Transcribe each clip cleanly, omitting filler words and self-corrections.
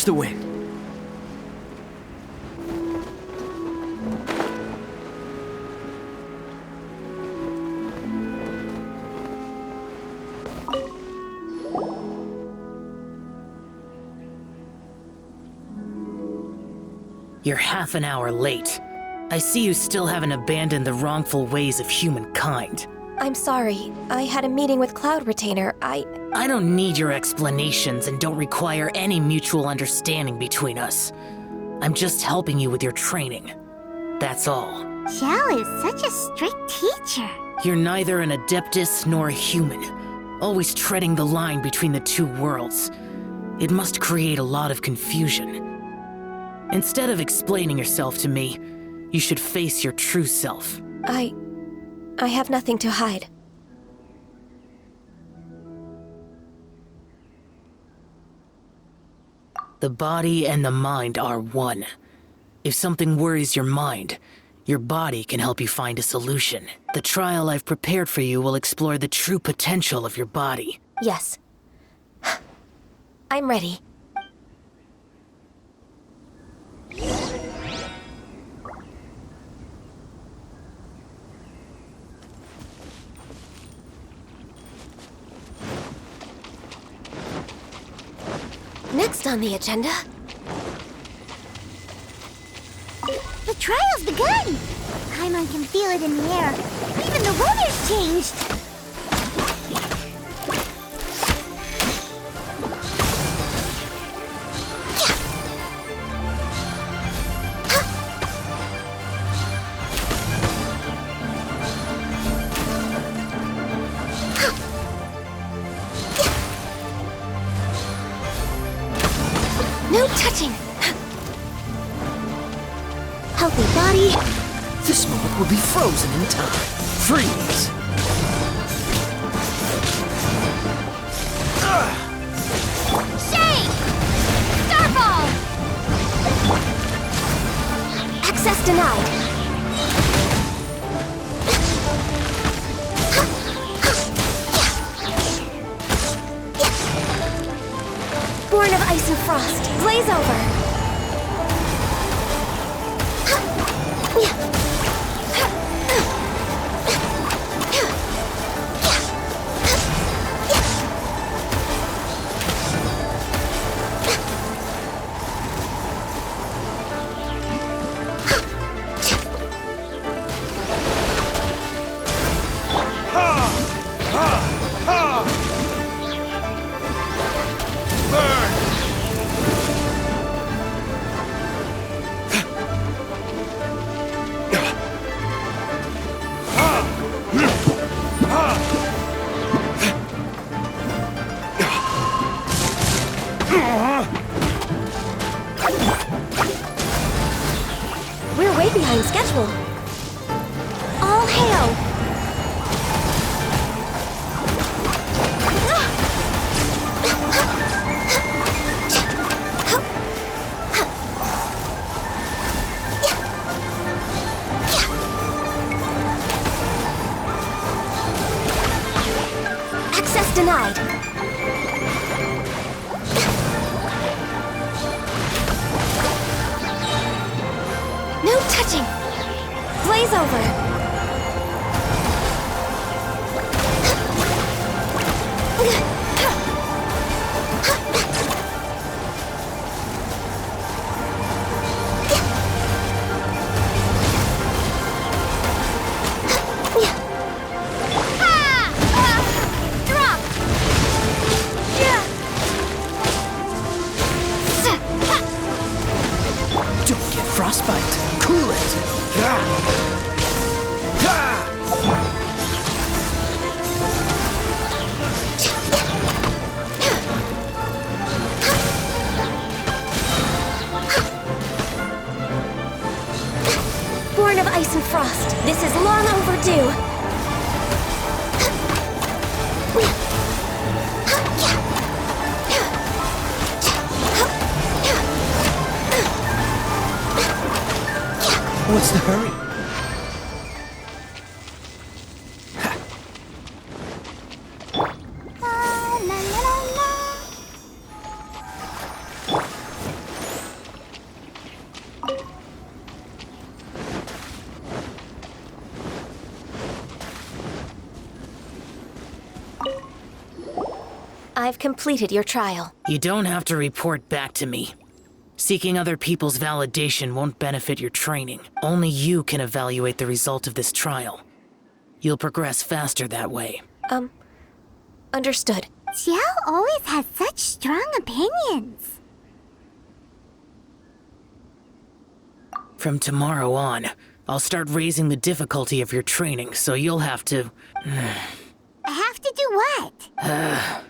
Watch the wind. You're half an hour late. I see you still haven't abandoned the wrongful ways of humankind. I'm sorry. I had a meeting with Cloud Retainer. I don't need your explanations and don't require any mutual understanding between us. I'm just helping you with your training. That's all. Xiao is such a strict teacher. You're neither an Adeptus nor a human, always treading the line between the two worlds. It must create a lot of confusion. Instead of explaining yourself to me, you should face your true self. I have nothing to hide. The body and the mind are one. If something worries your mind, your body can help you find a solution. The trial I've prepared for you will explore the true potential of your body. Yes. I'm ready. Next on the agenda... The trial's begun! Paimon can feel it in the air. Even the weather's changed! No touching! Healthy body. This moment will be frozen in time. Freeze! Shake! Starball! Access denied. Born of ice and frost. Blaze over. We're way behind schedule. All hail! Access denied. No touching! Blaze over! Don't get frostbite. Cool it. Born of ice and frost. This is long overdue. What's the hurry? La la la la. I've completed your trial. You don't have to report back to me. Seeking other people's validation won't benefit your training. Only you can evaluate the result of this trial. You'll progress faster that way. Understood. Xiao always has such strong opinions. From tomorrow on, I'll start raising the difficulty of your training, so you'll have to... I have to do what?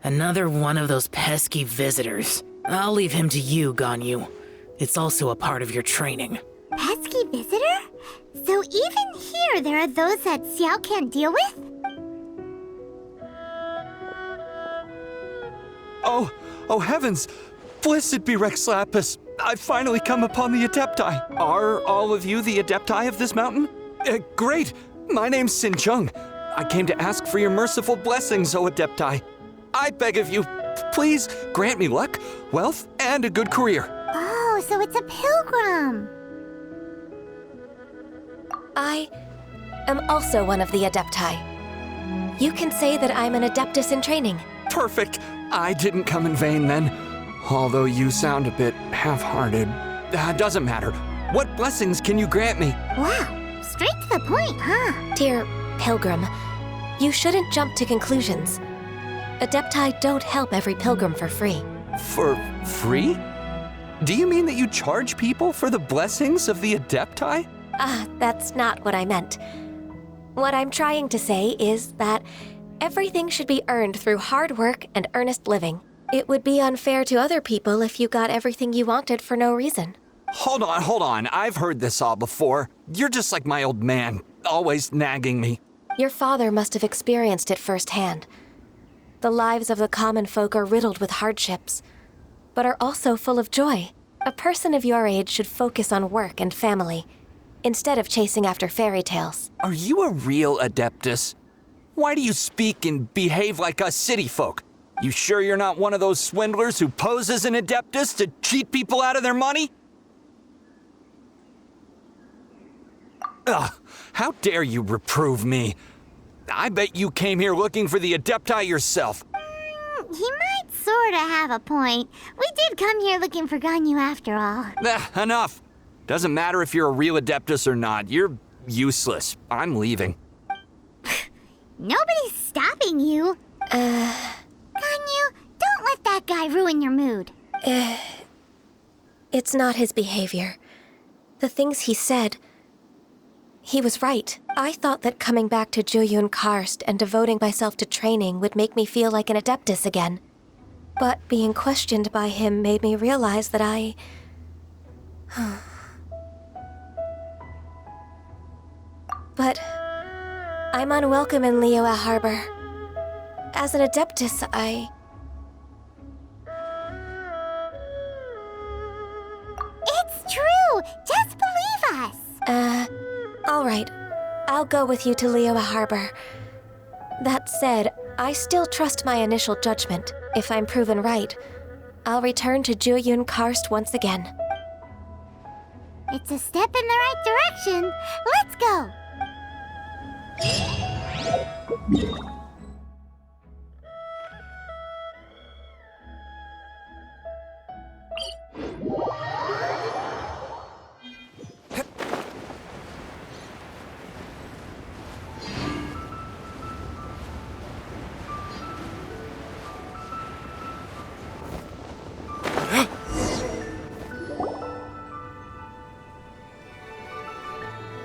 Another one of those pesky visitors. I'll leave him to you, Ganyu. It's also a part of your training. Pesky visitor? So even here there are those that Xiao can't deal with? Oh heavens! Blessed be Rex Lapis! I've finally come upon the Adepti. Are all of you the Adepti of this mountain? Great! My name's Sin Chung. I came to ask for your merciful blessings, O Adepti. I beg of you, please grant me luck, wealth, and a good career. Oh, so it's a pilgrim. I am also one of the Adepti. You can say that I'm an Adeptus in training. Perfect. I didn't come in vain then. Although you sound a bit half-hearted. Doesn't matter. What blessings can you grant me? Wow, straight to the point, huh? Dear Pilgrim, you shouldn't jump to conclusions. Adepti don't help every pilgrim for free. For free? Do you mean that you charge people for the blessings of the Adepti? That's not what I meant. What I'm trying to say is that everything should be earned through hard work and earnest living. It would be unfair to other people if you got everything you wanted for no reason. Hold on. I've heard this all before. You're just like my old man, always nagging me. Your father must have experienced it firsthand. The lives of the common folk are riddled with hardships, but are also full of joy. A person of your age should focus on work and family, instead of chasing after fairy tales. Are you a real Adeptus? Why do you speak and behave like us city folk? You sure you're not one of those swindlers who pose as an Adeptus to cheat people out of their money? Ugh, how dare you reprove me? I bet you came here looking for the Adepti yourself. He might sorta have a point. We did come here looking for Ganyu after all. Enough. Doesn't matter if you're a real Adeptus or not. You're useless. I'm leaving. Nobody's stopping you. Ganyu, don't let that guy ruin your mood. It's not his behavior. The things he said... He was right. I thought that coming back to Juyun Karst and devoting myself to training would make me feel like an Adeptus again. But being questioned by him made me realize that But I'm unwelcome in Liyue Harbor. As an Adeptus, It's true! Just believe us! All right. I'll go with you to Liyue Harbor. That said, I still trust my initial judgment. If I'm proven right, I'll return to Juyun Karst once again. It's a step in the right direction. Let's go!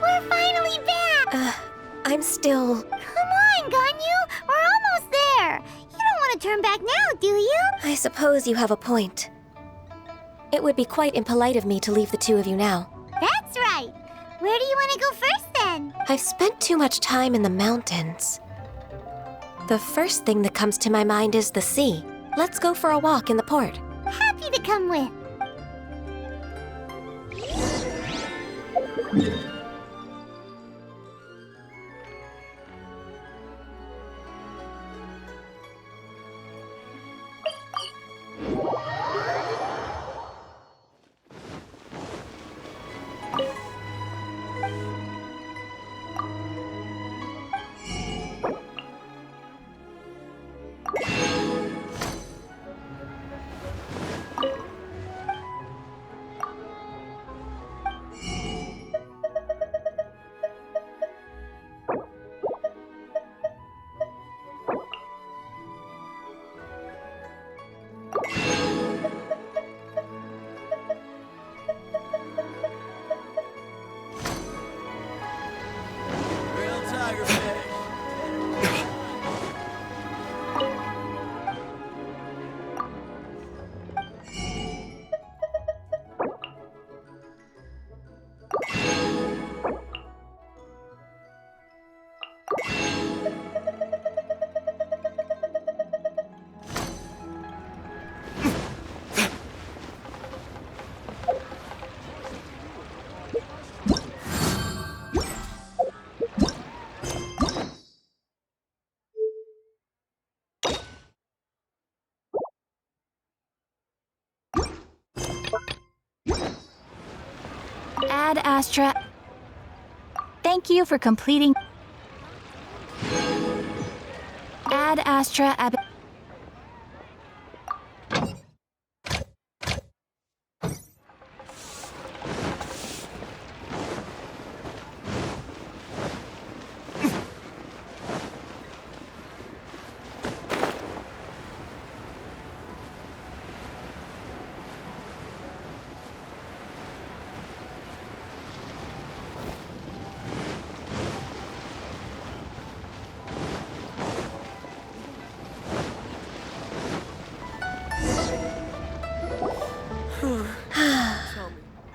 We're finally back! I'm still... Come on, Ganyu! We're almost there! You don't want to turn back now, do you? I suppose you have a point. It would be quite impolite of me to leave the two of you now. That's right! Where do you want to go first, then? I've spent too much time in the mountains. The first thing that comes to my mind is the sea. Let's go for a walk in the port. Happy to come with. Ad Astra. Thank you for completing. Ad Astra Ab.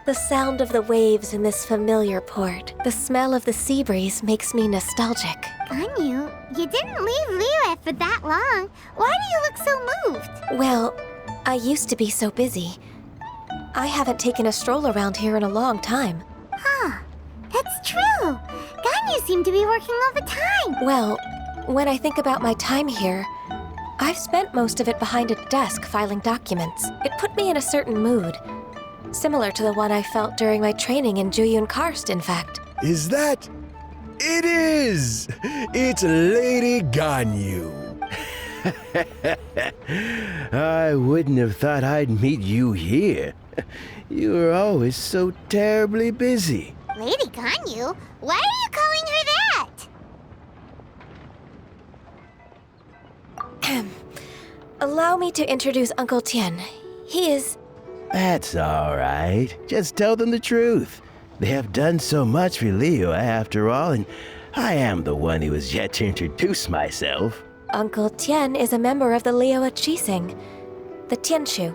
The sound of the waves in this familiar port, the smell of the sea breeze makes me nostalgic. Ganyu, you didn't leave Liyue for that long. Why do you look so moved? Well, I used to be so busy. I haven't taken a stroll around here in a long time. Huh, that's true. Ganyu seemed to be working all the time. Well, when I think about my time here, I've spent most of it behind a desk filing documents. It put me in a certain mood. Similar to the one I felt during my training in Juyun Karst, in fact. Is that? It is! It's Lady Ganyu. I wouldn't have thought I'd meet you here. You were always so terribly busy. Lady Ganyu? Why are you calling her that? Allow me to introduce Uncle Tien. He is... That's all right. Just tell them the truth. They have done so much for Liyue after all, and I am the one who has yet to introduce myself. Uncle Tien is a member of the Liyue Qixing, the Tianshu.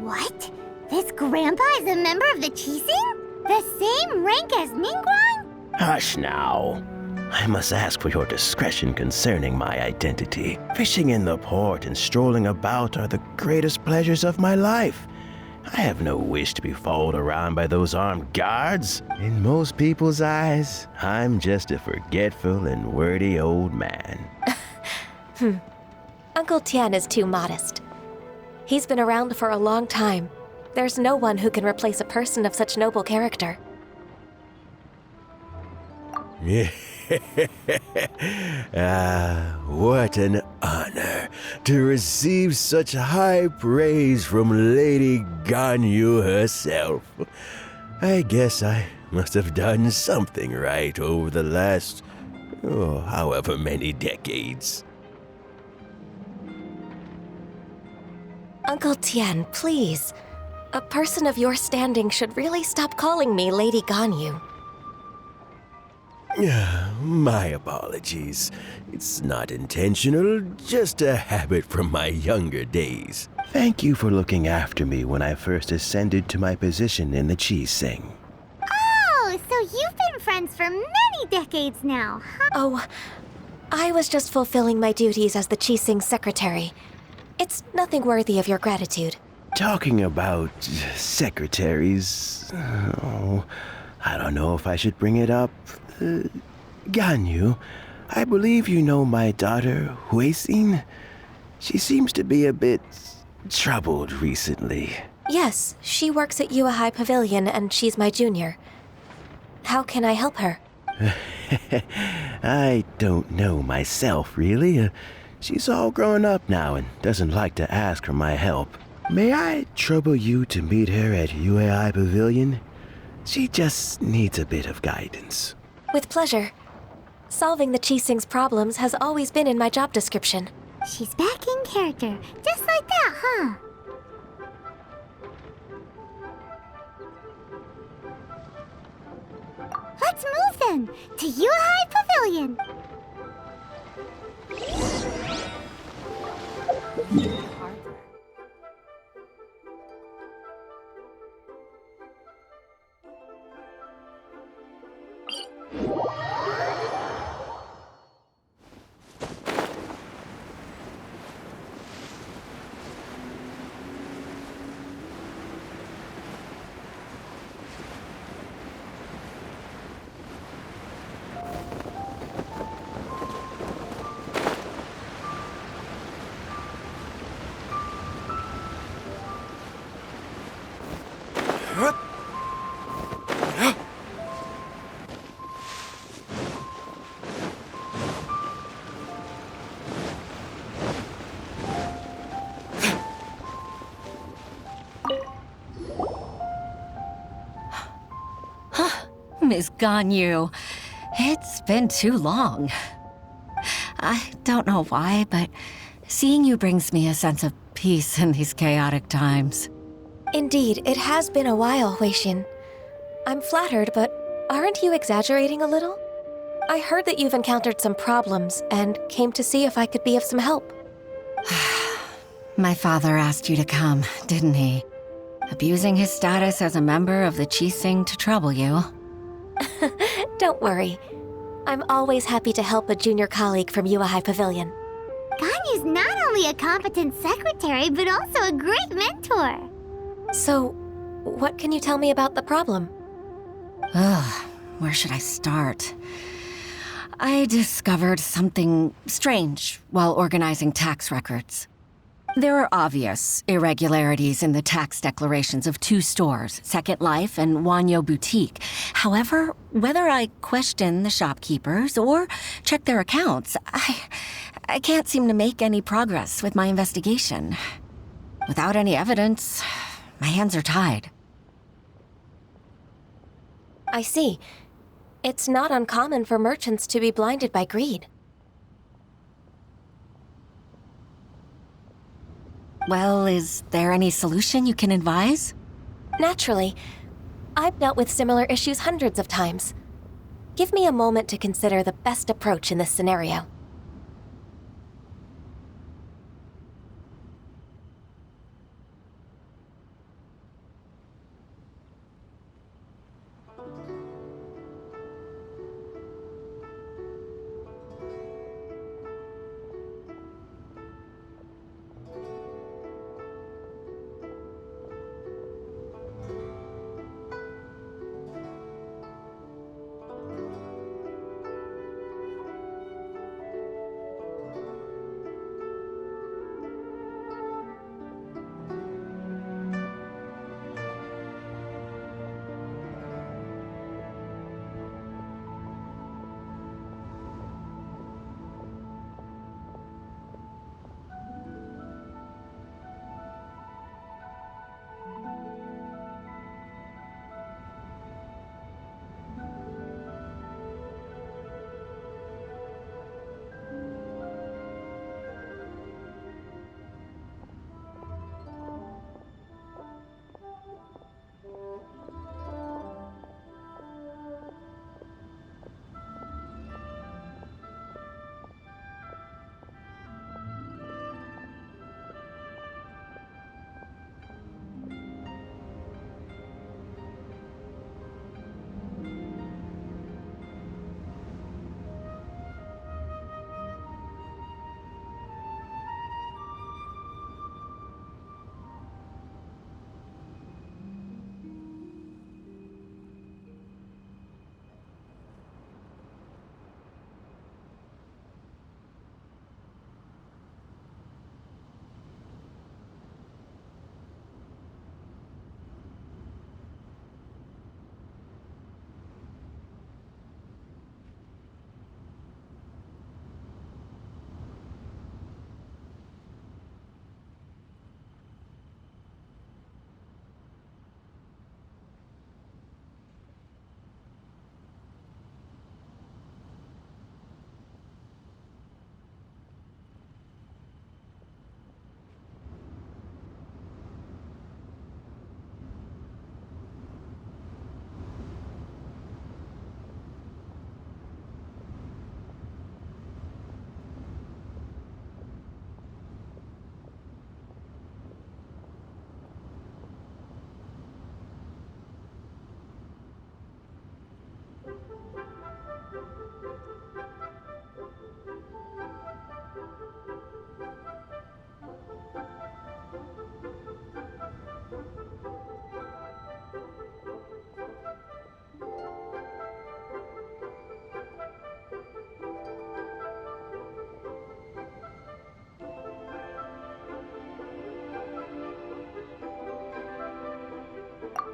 What? This grandpa is a member of the Qixing? The same rank as Ningguang? Hush now. I must ask for your discretion concerning my identity. Fishing in the port and strolling about are the greatest pleasures of my life. I have no wish to be followed around by those armed guards. In most people's eyes, I'm just a forgetful and wordy old man. Uncle Tien is too modest. He's been around for a long time. There's no one who can replace a person of such noble character. What an honor to receive such high praise from Lady Ganyu herself. I guess I must have done something right over the last, however many decades. Uncle Tien, please. A person of your standing should really stop calling me Lady Ganyu. My apologies. It's not intentional, just a habit from my younger days. Thank you for looking after me when I first ascended to my position in the Qixing. Oh, so you've been friends for many decades now, huh? Oh, I was just fulfilling my duties as the Qixing secretary. It's nothing worthy of your gratitude. Talking about secretaries, I don't know if I should bring it up. Ganyu, I believe you know my daughter, Huixin. She seems to be a bit troubled recently. Yes, she works at Yue High Pavilion and she's my junior. How can I help her? I don't know myself, really. She's all grown up now and doesn't like to ask for my help. May I trouble you to meet her at Yue High Pavilion? She just needs a bit of guidance. With pleasure. Solving the Qixing's problems has always been in my job description. She's back in character, just like that, huh? Let's move then, to Yue High pavilion. Miss Ganyu, it's been too long. I don't know why, but seeing you brings me a sense of peace in these chaotic times. Indeed, it has been a while, Weishin. I'm flattered, but aren't you exaggerating a little? I heard that you've encountered some problems and came to see if I could be of some help. My father asked you to come, didn't he? Abusing his status as a member of the Qixing to trouble you. Don't worry. I'm always happy to help a junior colleague from Yuahai Pavilion. Ganyu's not only a competent secretary, but also a great mentor. So, what can you tell me about the problem? Ugh, where should I start? I discovered something strange while organizing tax records. There are obvious irregularities in the tax declarations of two stores, Second Life and Wanyo Boutique. However, whether I question the shopkeepers or check their accounts, I can't seem to make any progress with my investigation. Without any evidence, my hands are tied. I see. It's not uncommon for merchants to be blinded by greed. Well, is there any solution you can advise? Naturally. I've dealt with similar issues hundreds of times. Give me a moment to consider the best approach in this scenario.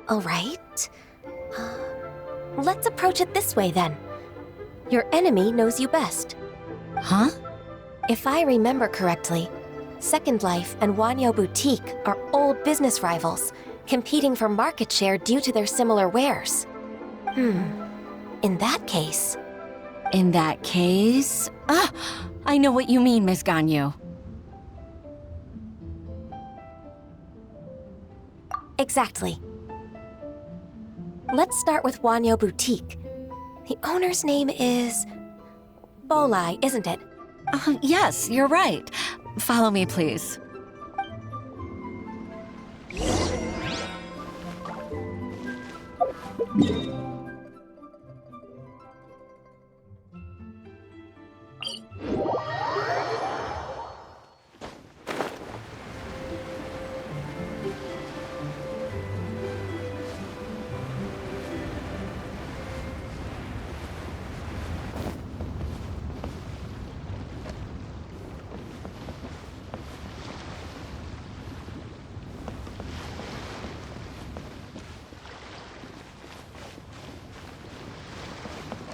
All right. Let's approach it this way then. Your enemy knows you best. Huh? If I remember correctly, Second Life and Wanyo Boutique are old business rivals, competing for market share due to their similar wares. In that case... In that case... I know what you mean, Miss Ganyu. Exactly. Let's start with Wanyo Boutique. The owner's name is... Bolai, isn't it? Yes, you're right. Follow me, please.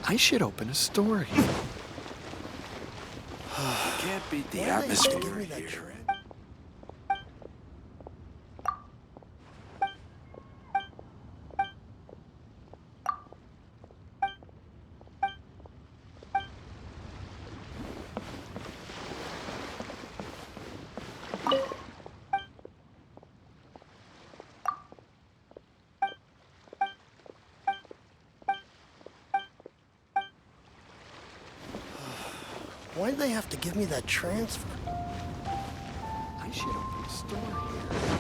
I should open a store here. Can't beat the atmosphere here. Why did they have to give me that transfer? I should open a store here.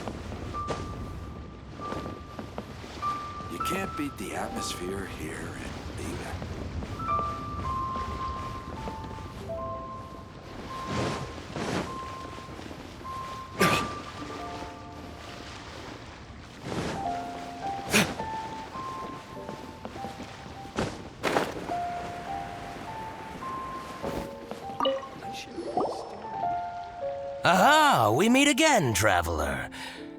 You can't beat the atmosphere here and leave it. Aha! We meet again, traveler.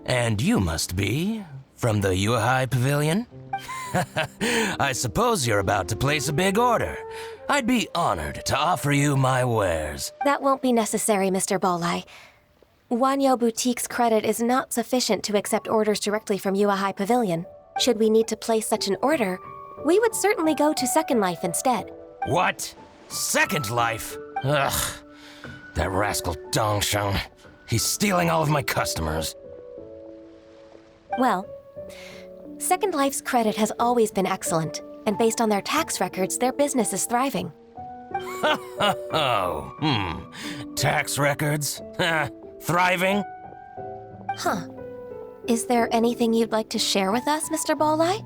And you must be from the Yuhai Pavilion? I suppose you're about to place a big order. I'd be honored to offer you my wares. That won't be necessary, Mr. Bolai. Wanyo Boutique's credit is not sufficient to accept orders directly from Yuhai Pavilion. Should we need to place such an order, we would certainly go to Second Life instead. What? Second Life? Ugh. That rascal Dongsheng. He's stealing all of my customers. Well, Second Life's credit has always been excellent, and based on their tax records, their business is thriving. Tax records? Thriving? Huh. Is there anything you'd like to share with us, Mr. Bolai?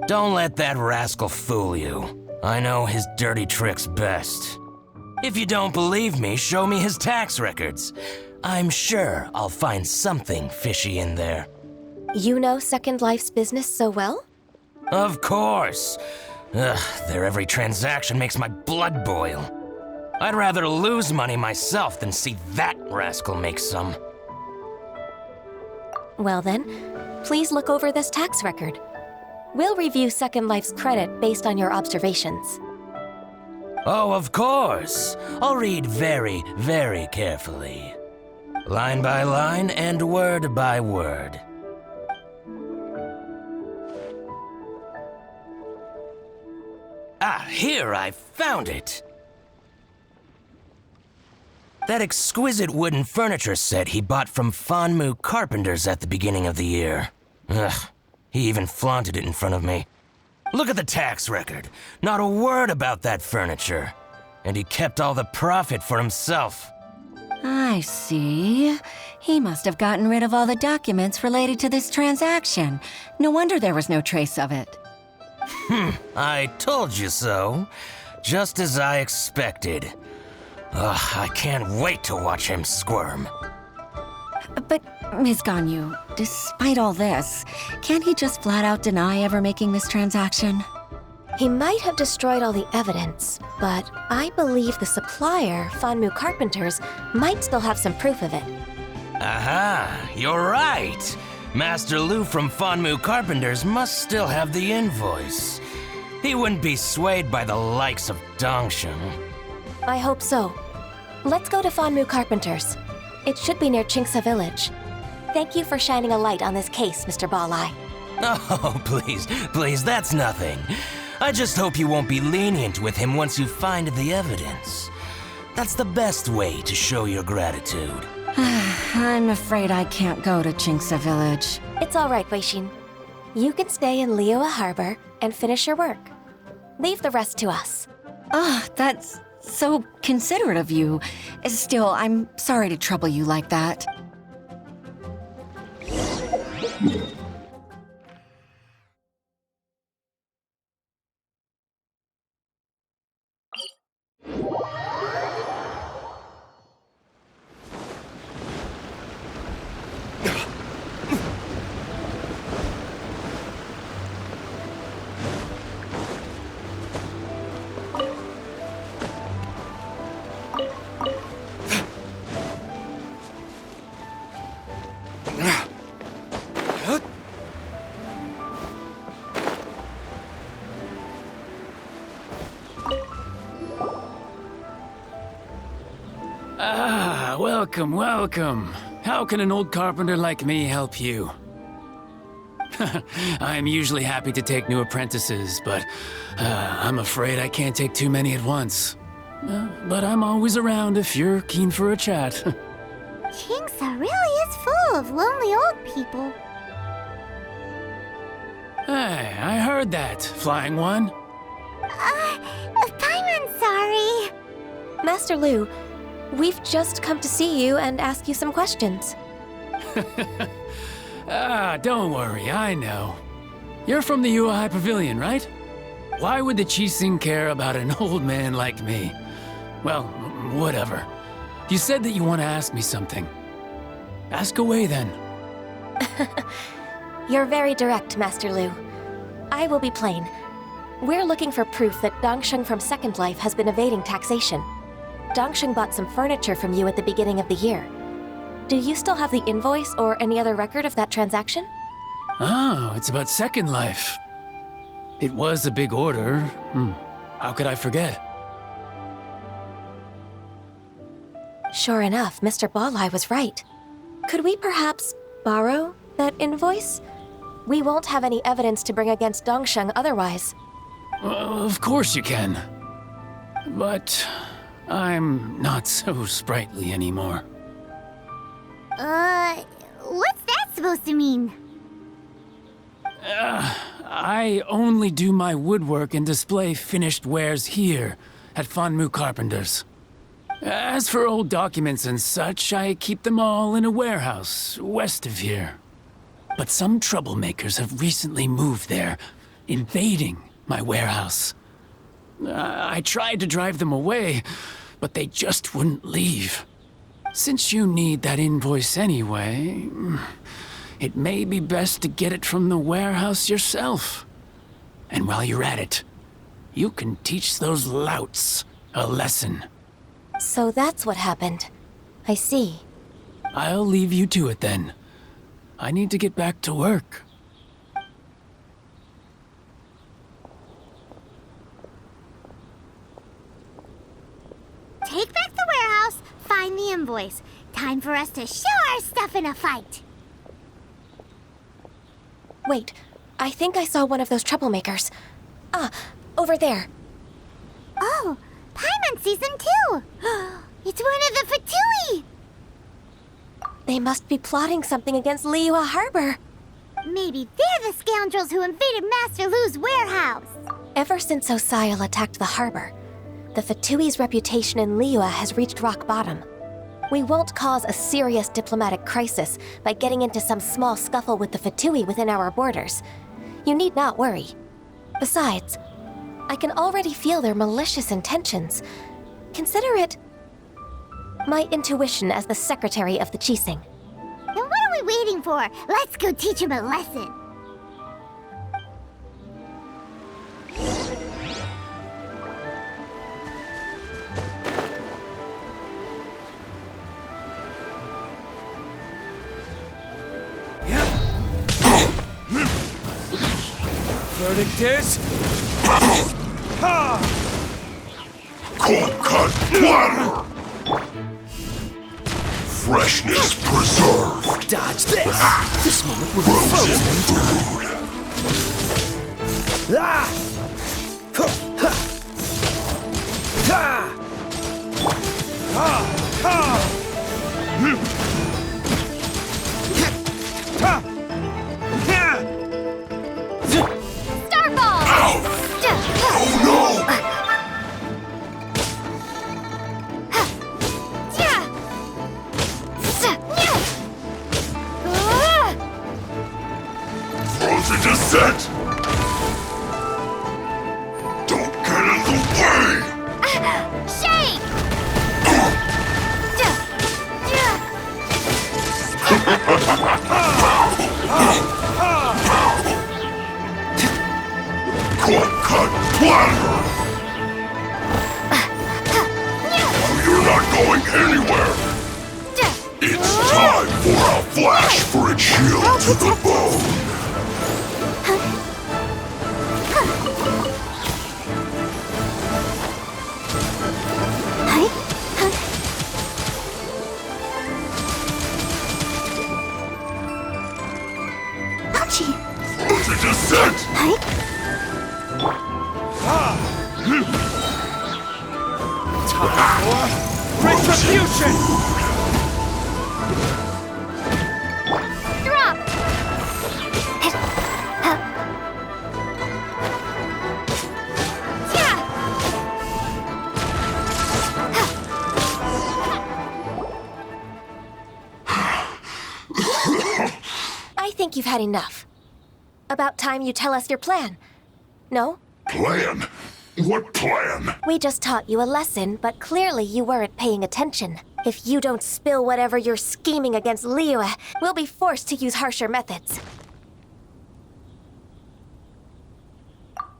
Don't let that rascal fool you. I know his dirty tricks best. If you don't believe me, show me his tax records. I'm sure I'll find something fishy in there. You know Second Life's business so well? Of course. Ugh, their every transaction makes my blood boil. I'd rather lose money myself than see that rascal make some. Well then, please look over this tax record. We'll review Second Life's credit based on your observations. Oh, of course. I'll read very, very carefully. Line by line and word by word. Ah, here, I found it. That exquisite wooden furniture set he bought from Fanmu Carpenters at the beginning of the year. Ugh, he even flaunted it in front of me. Look at the tax record. Not a word about that furniture. And he kept all the profit for himself. I see. He must have gotten rid of all the documents related to this transaction. No wonder there was no trace of it. I told you so. Just as I expected. Ugh, I can't wait to watch him squirm. But, Ms. Ganyu, despite all this, can't he just flat out deny ever making this transaction? He might have destroyed all the evidence, but I believe the supplier, Fanmu Carpenters, might still have some proof of it. Aha, you're right. Master Lu from Fanmu Carpenters must still have the invoice. He wouldn't be swayed by the likes of Dongsheng. I hope so. Let's go to Fanmu Carpenters. It should be near Chingsa Village. Thank you for shining a light on this case, Mr. Balai. Oh, please, that's nothing. I just hope you won't be lenient with him once you find the evidence. That's the best way to show your gratitude. I'm afraid I can't go to Chingsa Village. It's all right, Weixin. You can stay in Liyue Harbor and finish your work. Leave the rest to us. Oh, that's so considerate of you. Still, I'm sorry to trouble you like that. Welcome. How can an old carpenter like me help you? I'm usually happy to take new apprentices, but I'm afraid I can't take too many at once. But I'm always around if you're keen for a chat. Chingsa really is full of lonely old people. Hey, I heard that, Flying One. Paimon's sorry. Master Lu, we've just come to see you and ask you some questions. Don't worry, I know. You're from the Yuehai Pavilion, right? Why would the Qixing care about an old man like me? Well, whatever. You said that you want to ask me something. Ask away, then. You're very direct, Master Lu. I will be plain. We're looking for proof that Dongsheng from Second Life has been evading taxation. Dongsheng bought some furniture from you at the beginning of the year. Do you still have the invoice or any other record of that transaction? Oh, it's about Second Life. It was a big order. How could I forget? Sure enough, Mr. Balai was right. Could we perhaps borrow that invoice? We won't have any evidence to bring against Dongsheng otherwise. Of course you can. But I'm not so sprightly anymore. What's that supposed to mean? I only do my woodwork and display finished wares here at Fanmu Carpenters. As for old documents and such, I keep them all in a warehouse west of here. But some troublemakers have recently moved there, invading my warehouse. I tried to drive them away, but they just wouldn't leave. Since you need that invoice anyway, it may be best to get it from the warehouse yourself. And while you're at it, you can teach those louts a lesson. So that's what happened. I see. I'll leave you to it then. I need to get back to work. Take back the warehouse, find the invoice. Time for us to show our stuff in a fight. Wait, I think I saw one of those troublemakers. Ah, over there. Oh, Paimon sees them too. It's one of the Fatui. They must be plotting something against Liyue Harbor. Maybe they're the scoundrels who invaded Master Lu's warehouse. Ever since Osial attacked the harbor, the Fatui's reputation in Liyue has reached rock bottom. We won't cause a serious diplomatic crisis by getting into some small scuffle with the Fatui within our borders. You need not worry. Besides, I can already feel their malicious intentions. Consider it my intuition as the secretary of the Qixing. Then what are we waiting for? Let's go teach him a lesson. verdict is... Cold cut platter! Freshness preserved! Dodge this! This moment will be Frozen frozen. food! Ah! Huh, ha! Ha! Ha! Ha! Hmm. Ha! Ha! Starball! Ow! Oh no! Frozen descent! Don't get in the way! Shake! Cold cut platter! You're not going anywhere! It's time for a flash for a chill to the bone! Ouchie! Frozen descent! Retribution! Drop! I think you've had enough. About time you tell us your plan. No? Plan? What plan? We just taught you a lesson, but clearly you weren't paying attention. If you don't spill whatever you're scheming against Liyue, we'll be forced to use harsher methods.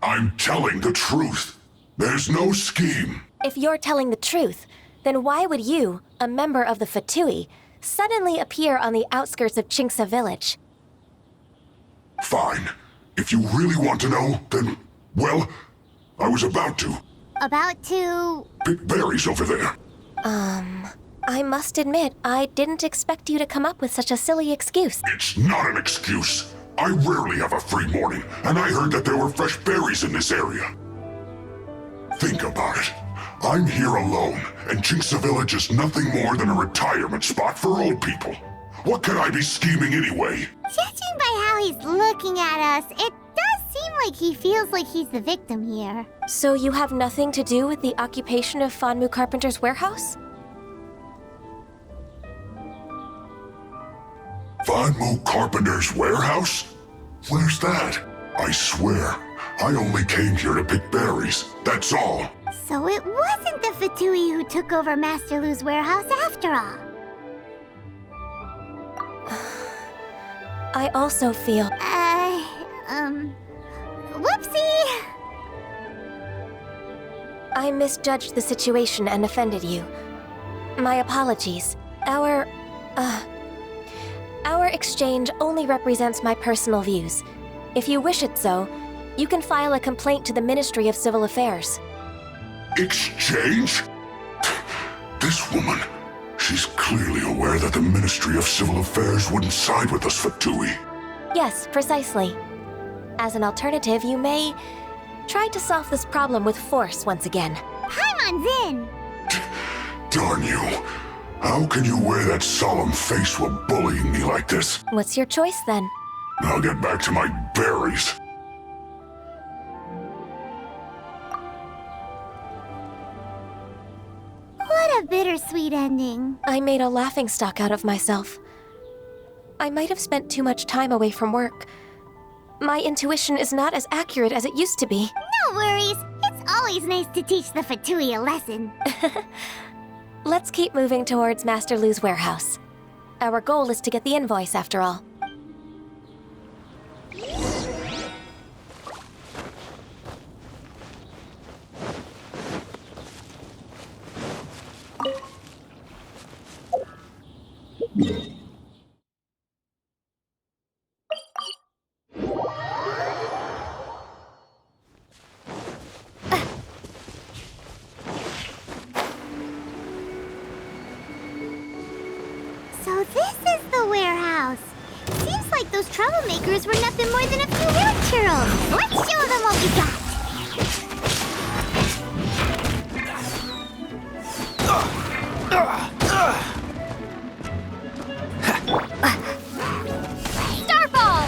I'm telling the truth. There's no scheme. If you're telling the truth, then why would you, a member of the Fatui, suddenly appear on the outskirts of Chinksa village? Fine. If you really want to know, then, well, I was about to. About to... Pick berries over there. I must admit, I didn't expect you to come up with such a silly excuse. It's not an excuse. I rarely have a free morning, and I heard that there were fresh berries in this area. Think about it. I'm here alone, and Chinksa Village is nothing more than a retirement spot for old people. What could I be scheming anyway? Judging by how he's looking at us, it does seem like he feels like he's the victim here. So you have nothing to do with the occupation of Fanmu Carpenter's warehouse? Fanmu Carpenter's warehouse? Where's that? I swear, I only came here to pick berries. That's all. So it wasn't the Fatui who took over Master Lu's warehouse after all. I also feel... Whoopsie! I misjudged the situation and offended you. My apologies. Our exchange only represents my personal views. If you wish it so, you can file a complaint to the Ministry of Civil Affairs. Exchange? This woman, she's clearly aware that the Ministry of Civil Affairs wouldn't side with us, Fatui. Yes, precisely. As an alternative, you may try to solve this problem with force once again. Paimon's in! Darn you. How can you wear that solemn face while bullying me like this? What's your choice then? I'll get back to my berries. What a bittersweet ending. I made a laughingstock out of myself. I might have spent too much time away from work. My intuition is not as accurate as it used to be. No worries. It's always nice to teach the Fatui a lesson. Let's keep moving towards Master Lu's warehouse. Our goal is to get the invoice, after all. troublemakers were nothing more than a few hair churls. Let's show them what we got. Starball!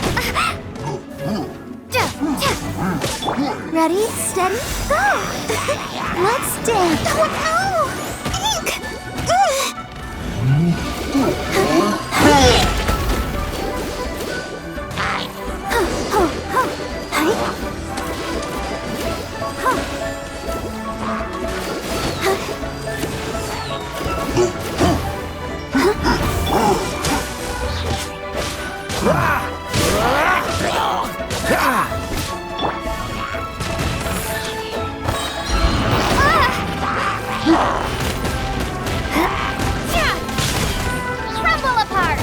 Ready, steady, go! Let's dance! Oh no! Ink! Crumble apart!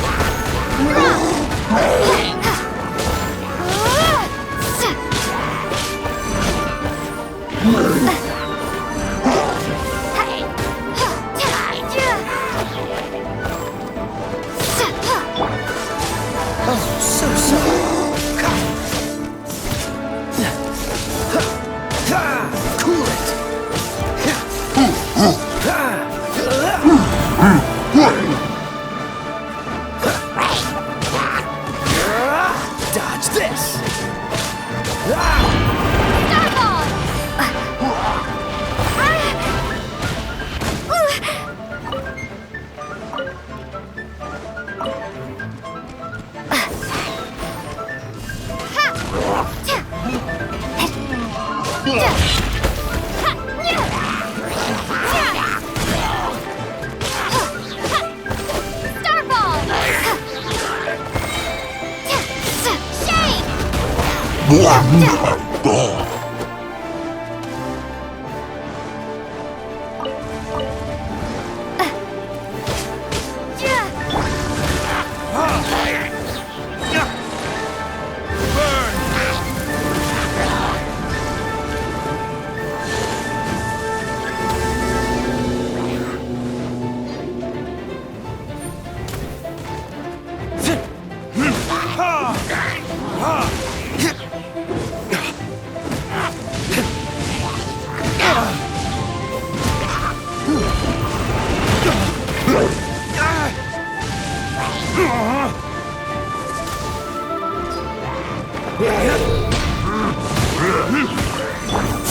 Oh, so sorry. Cool it. Dodge this.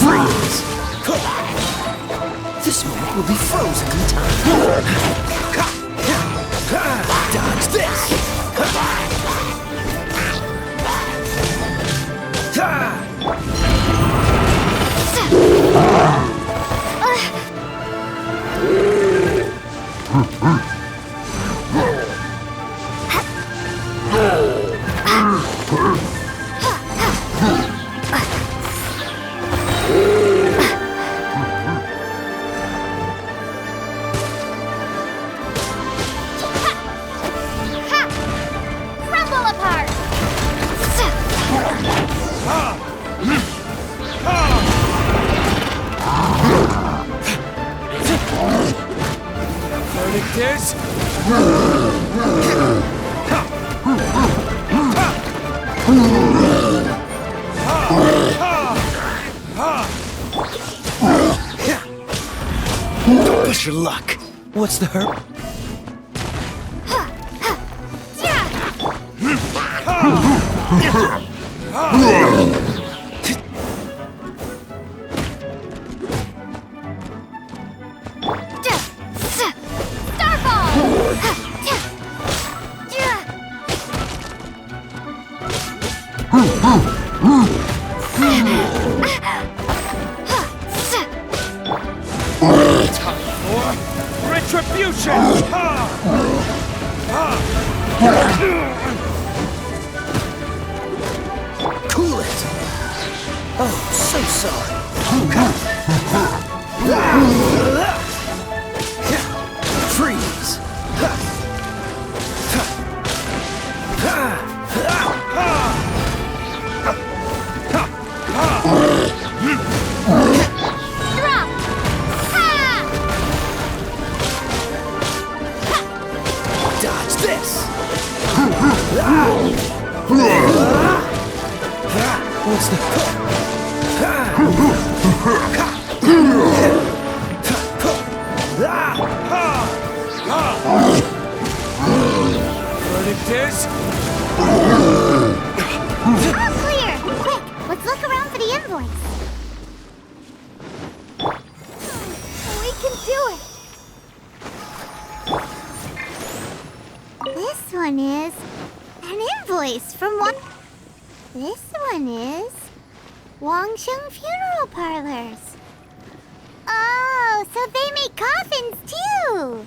Freeze! This moment will be frozen in time. Dodge this! Crumble apart! Verdict is... Don't push your luck. What's the hurt? Retribution! Cool it. Oh, so sorry. Freeze. Dodge this! is... All clear! Quick, let's look around for the invoice. We can do it! This one is an invoice from one. This one is Wangsheng Funeral Parlors. Oh, so they make coffins too!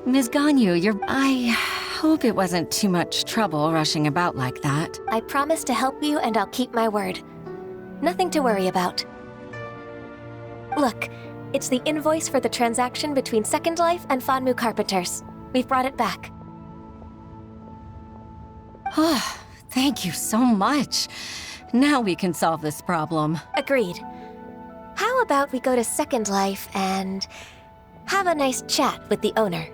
Ms. Ganyu, I hope it wasn't too much trouble rushing about like that. I promise to help you and I'll keep my word. Nothing to worry about. Look, it's the invoice for the transaction between Second Life and Fanmu Carpenters. We've brought it back. Oh, thank you so much. Now we can solve this problem. Agreed. How about we go to Second Life and have a nice chat with the owner?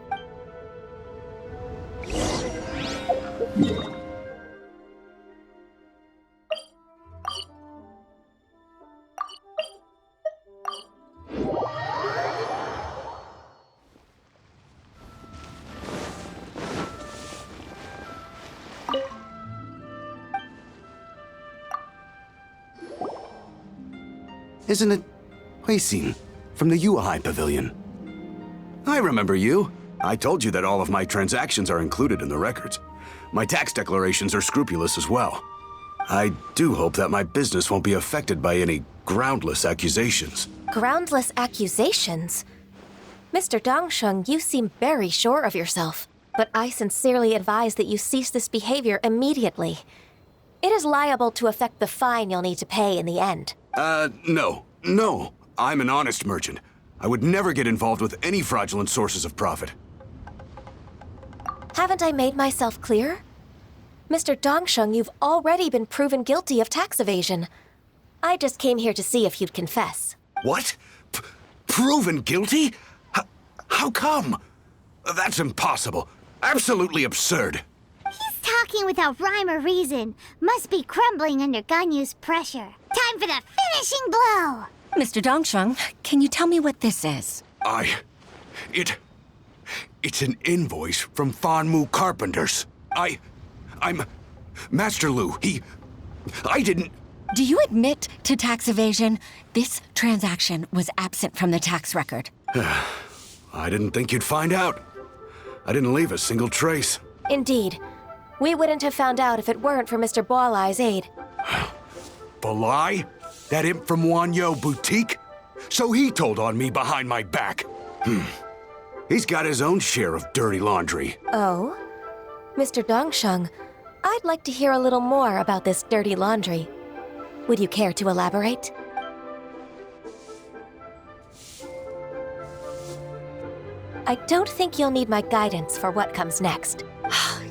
Isn't it Huixin from the UI Pavilion? I remember you. I told you that all of my transactions are included in the records. My tax declarations are scrupulous as well. I do hope that my business won't be affected by any groundless accusations. Groundless accusations? Mr. Dongsheng, you seem very sure of yourself. But I sincerely advise that you cease this behavior immediately. It is liable to affect the fine you'll need to pay in the end. No. I'm an honest merchant. I would never get involved with any fraudulent sources of profit. Haven't I made myself clear? Mr. Dongsheng, you've already been proven guilty of tax evasion. I just came here to see if you'd confess. What? Proven guilty? How come? That's impossible. Absolutely absurd. He's talking without rhyme or reason. Must be crumbling under Ganyu's pressure. Time for the finishing blow! Mr. Dongsheng, can you tell me what this is? It's an invoice from Fanmu Carpenters. I'm Master Lu. I didn't... Do you admit to tax evasion? This transaction was absent from the tax record. I didn't think you'd find out. I didn't leave a single trace. Indeed. We wouldn't have found out if it weren't for Mr. Boalai's aid. Balai? That imp from Wanyo Boutique? So he told on me behind my back. He's got his own share of dirty laundry. Oh? Mr. Dongsheng, I'd like to hear a little more about this dirty laundry. Would you care to elaborate? I don't think you'll need my guidance for what comes next.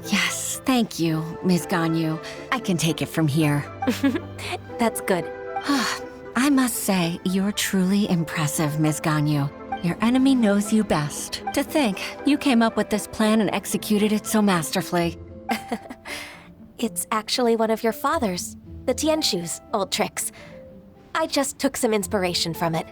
Yes, thank you, Ms. Ganyu. I can take it from here. That's good. I must say, you're truly impressive, Ms. Ganyu. Your enemy knows you best. To think, you came up with this plan and executed it so masterfully. It's actually one of your father's, the Tianshu's, old tricks. I just took some inspiration from it.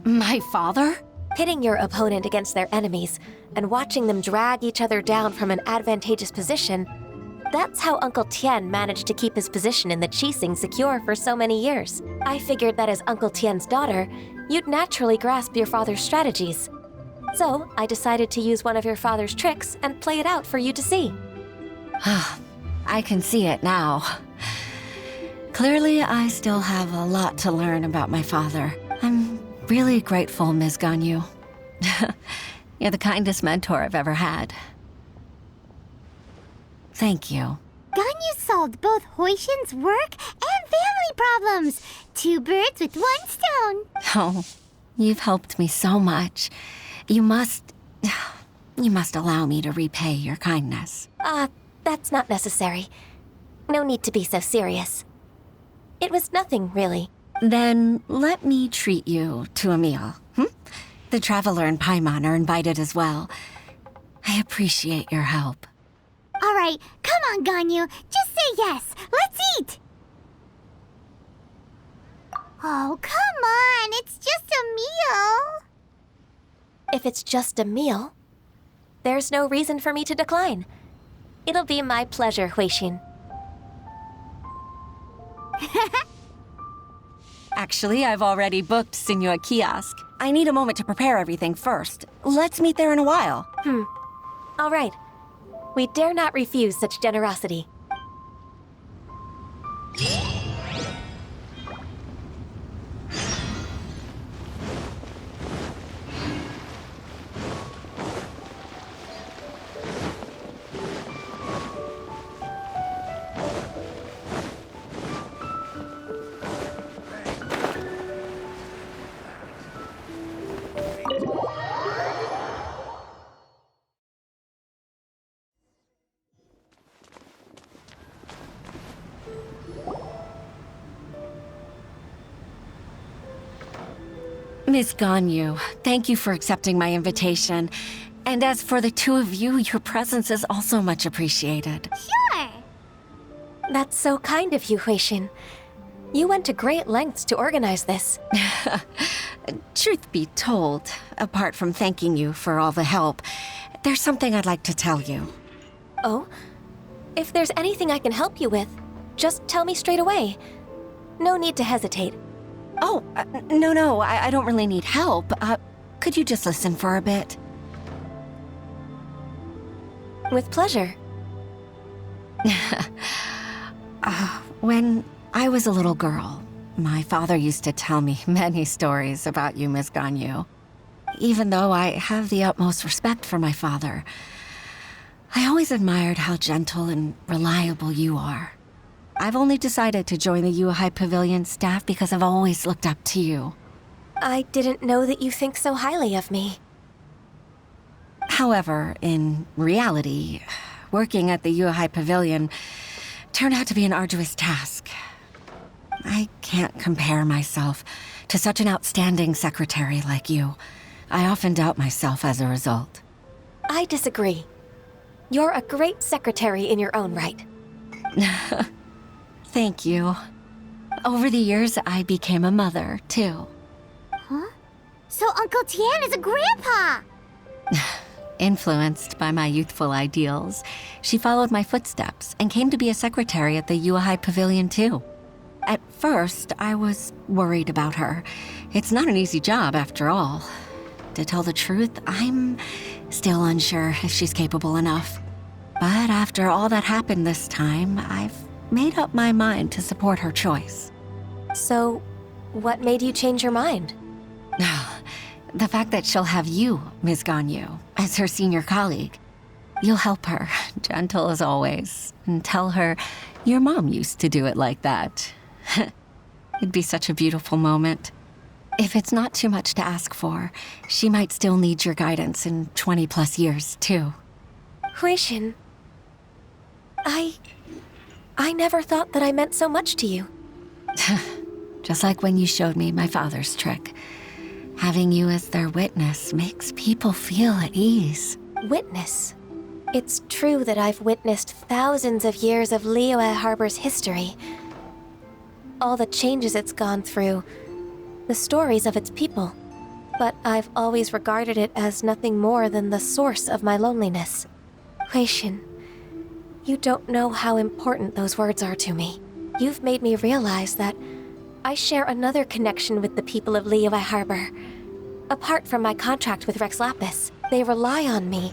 My father? Pitting your opponent against their enemies and watching them drag each other down from an advantageous position, that's how Uncle Tien managed to keep his position in the Qixing secure for so many years. I figured that as Uncle Tien's daughter, you'd naturally grasp your father's strategies. So I decided to use one of your father's tricks and play it out for you to see. I can see it now. Clearly, I still have a lot to learn about my father. I'm really grateful, Ms. Ganyu. You're the kindest mentor I've ever had. Thank you. Ganyu solved both Huixin's work and family problems. 2 birds with 1 stone. Oh, you've helped me so much. You must allow me to repay your kindness. That's not necessary. No need to be so serious. It was nothing, really. Then let me treat you to a meal. The Traveler and Paimon are invited as well. I appreciate your help. All right, come on, Ganyu. Just say yes. Let's eat. Oh, come on. It's just a meal. If it's just a meal, there's no reason for me to decline. It'll be my pleasure, Huixin. Actually, I've already booked Senor Kiosk. I need a moment to prepare everything first. Let's meet there in a while. All right. We dare not refuse such generosity. Miss Ganyu, thank you for accepting my invitation. And as for the two of you, your presence is also much appreciated. Sure. That's so kind of you, Huixin. You went to great lengths to organize this. Truth be told, apart from thanking you for all the help, there's something I'd like to tell you. Oh? If there's anything I can help you with, just tell me straight away. No need to hesitate. Oh, no, I don't really need help. Could you just listen for a bit? With pleasure. When I was a little girl, my father used to tell me many stories about you, Miss Ganyu. Even though I have the utmost respect for my father, I always admired how gentle and reliable you are. I've only decided to join the Yuhai Pavilion staff because I've always looked up to you. I didn't know that you think so highly of me. However, in reality, working at the Yuhai Pavilion turned out to be an arduous task. I can't compare myself to such an outstanding secretary like you. I often doubt myself as a result. I disagree. You're a great secretary in your own right. Thank you. Over the years, I became a mother, too. Huh? So Uncle Tien is a grandpa! Influenced by my youthful ideals, she followed my footsteps and came to be a secretary at the Yuhai Pavilion, too. At first, I was worried about her. It's not an easy job, after all. To tell the truth, I'm still unsure if she's capable enough. But after all that happened this time, I've made up my mind to support her choice. So, what made you change your mind? The fact that she'll have you, Ms. Ganyu, as her senior colleague. You'll help her, gentle as always, and tell her your mom used to do it like that. It'd be such a beautiful moment. If it's not too much to ask for, she might still need your guidance in 20+ years, too. Huixin, I never thought that I meant so much to you. Just like when you showed me my father's trick. Having you as their witness makes people feel at ease. Witness? It's true that I've witnessed thousands of years of Liyue Harbor's history. All the changes it's gone through, the stories of its people. but I've always regarded it as nothing more than the source of my loneliness. Huixin, you don't know how important those words are to me. You've made me realize that I share another connection with the people of Liyue Harbor. Apart from my contract with Rex Lapis, they rely on me,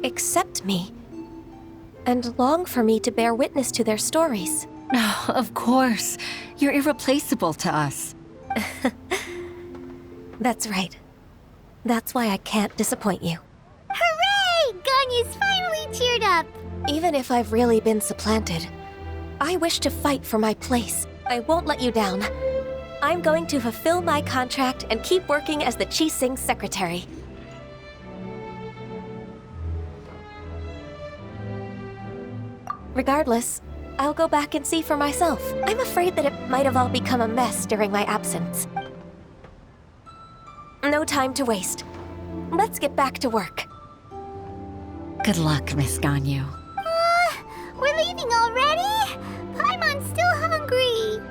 accept me, and long for me to bear witness to their stories. Oh, of course. You're irreplaceable to us. That's right. That's why I can't disappoint you. Hooray! Ganyu's finally cheered up! Even if I've really been supplanted, I wish to fight for my place. I won't let you down. I'm going to fulfill my contract and keep working as the Qixing secretary. Regardless, I'll go back and see for myself. I'm afraid that it might have all become a mess during my absence. No time to waste. Let's get back to work. Good luck, Miss Ganyu. We're leaving already? Paimon's still hungry.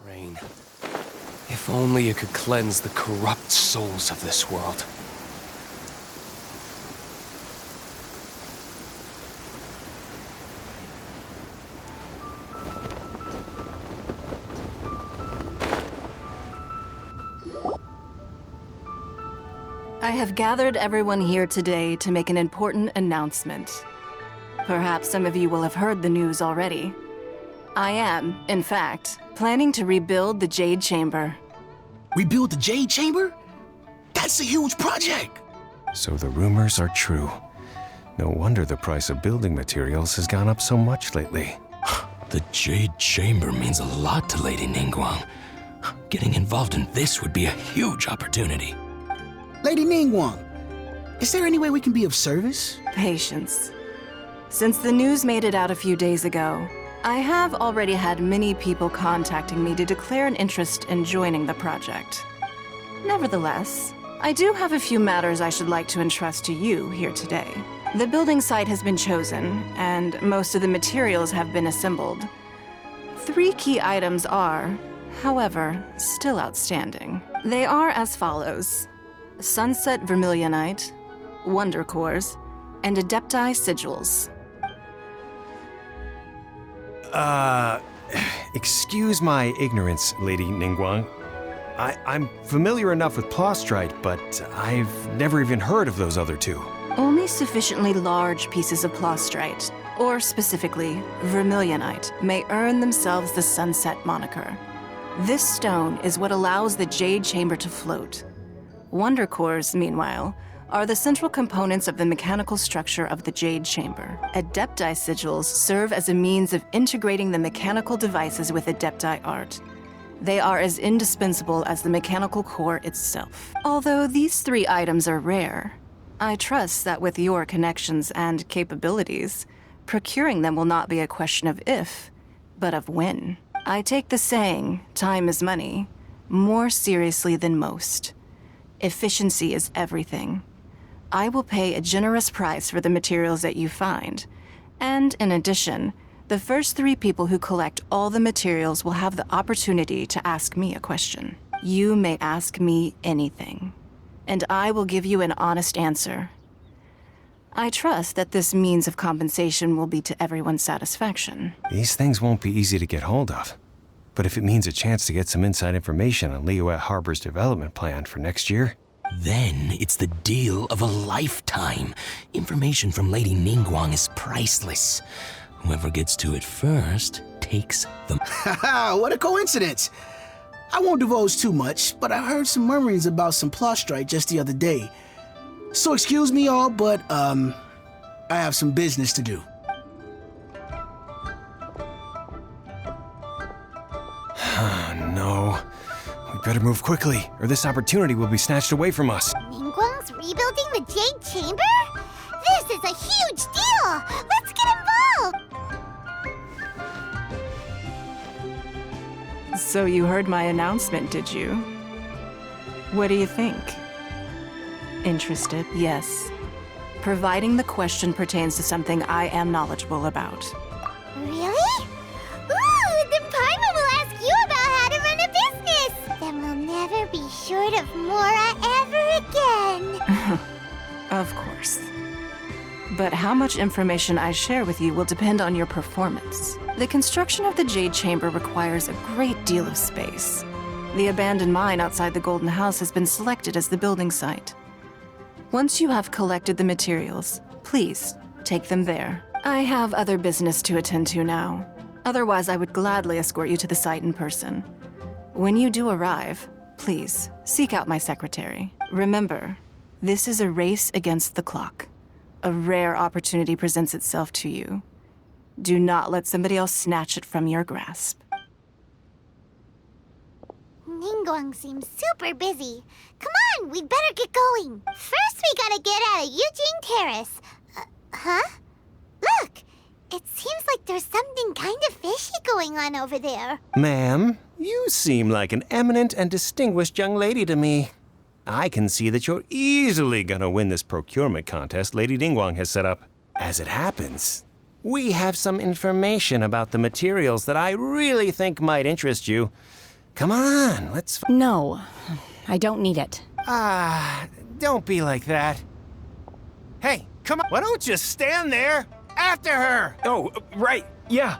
Rain. If only it could cleanse the corrupt souls of this world. I have gathered everyone here today to make an important announcement. Perhaps some of you will have heard the news already. I am, in fact, planning to rebuild the Jade Chamber. Rebuild the Jade Chamber? That's a huge project! So the rumors are true. No wonder the price of building materials has gone up so much lately. The Jade Chamber means a lot to Lady Ningguang. Getting involved in this would be a huge opportunity. Lady Ningguang, is there any way we can be of service? Patience. Since the news made it out a few days ago, I have already had many people contacting me to declare an interest in joining the project. Nevertheless, I do have a few matters I should like to entrust to you here today. The building site has been chosen, and most of the materials have been assembled. 3 key items are, however, still outstanding. They are as follows: Sunset Vermilionite, Wonder Cores, and Adepti Sigils. Excuse my ignorance, Lady Ningguang. I'm familiar enough with Plostrite, but I've never even heard of those other 2. Only sufficiently large pieces of Plostrite, or specifically Vermilionite, may earn themselves the Sunset moniker. This stone is what allows the Jade Chamber to float. Wonder Cores, meanwhile, are the central components of the mechanical structure of the Jade Chamber. Adepti Sigils serve as a means of integrating the mechanical devices with Adepti art. They are as indispensable as the mechanical core itself. Although these 3 items are rare, I trust that with your connections and capabilities, procuring them will not be a question of if, but of when. I take the saying, time is money, more seriously than most. Efficiency is everything. I will pay a generous price for the materials that you find, and in addition, the first 3 people who collect all the materials will have the opportunity to ask me a question. You may ask me anything, and I will give you an honest answer. I trust that this means of compensation will be to everyone's satisfaction. These things won't be easy to get hold of. But if it means a chance to get some inside information on Liyue Harbor's development plan for next year... Then it's the deal of a lifetime. Information from Lady Ningguang is priceless. Whoever gets to it first takes the... Haha, what a coincidence! I won't divulge too much, but I heard some murmurings about some Plostrite just the other day. So excuse me all, but, I have some business to do. No. We better move quickly, or this opportunity will be snatched away from us. Ningguang's rebuilding the Jade Chamber? This is a huge deal! Let's get involved! So you heard my announcement, did you? What do you think? Interested, yes. Providing the question pertains to something I am knowledgeable about. Really? Ooh, then Paimon will ask you about how to run a business! Then we'll never be short of Mora ever again! Of course. But how much information I share with you will depend on your performance. The construction of the Jade Chamber requires a great deal of space. The abandoned mine outside the Golden House has been selected as the building site. Once you have collected the materials, please take them there. I have other business to attend to now. Otherwise, I would gladly escort you to the site in person. When you do arrive, please seek out my secretary. Remember, this is a race against the clock. A rare opportunity presents itself to you. Do not let somebody else snatch it from your grasp. Ningguang seems super busy. Come on, we'd better get going. First, we gotta get out of Eugene Terrace. Huh? Look! It seems like there's something kind of fishy going on over there. Ma'am, you seem like an eminent and distinguished young lady to me. I can see that you're easily gonna win this procurement contest Lady Ningguang has set up. As it happens, we have some information about the materials that I really think might interest you. Come on, let's... No, I don't need it. Don't be like that. Hey, come on, why don't you stand there? After her! Oh, right, yeah.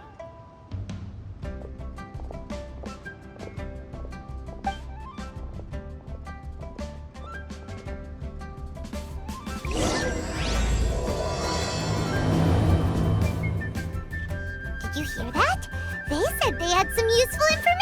Did you hear that? They said they had some useful information.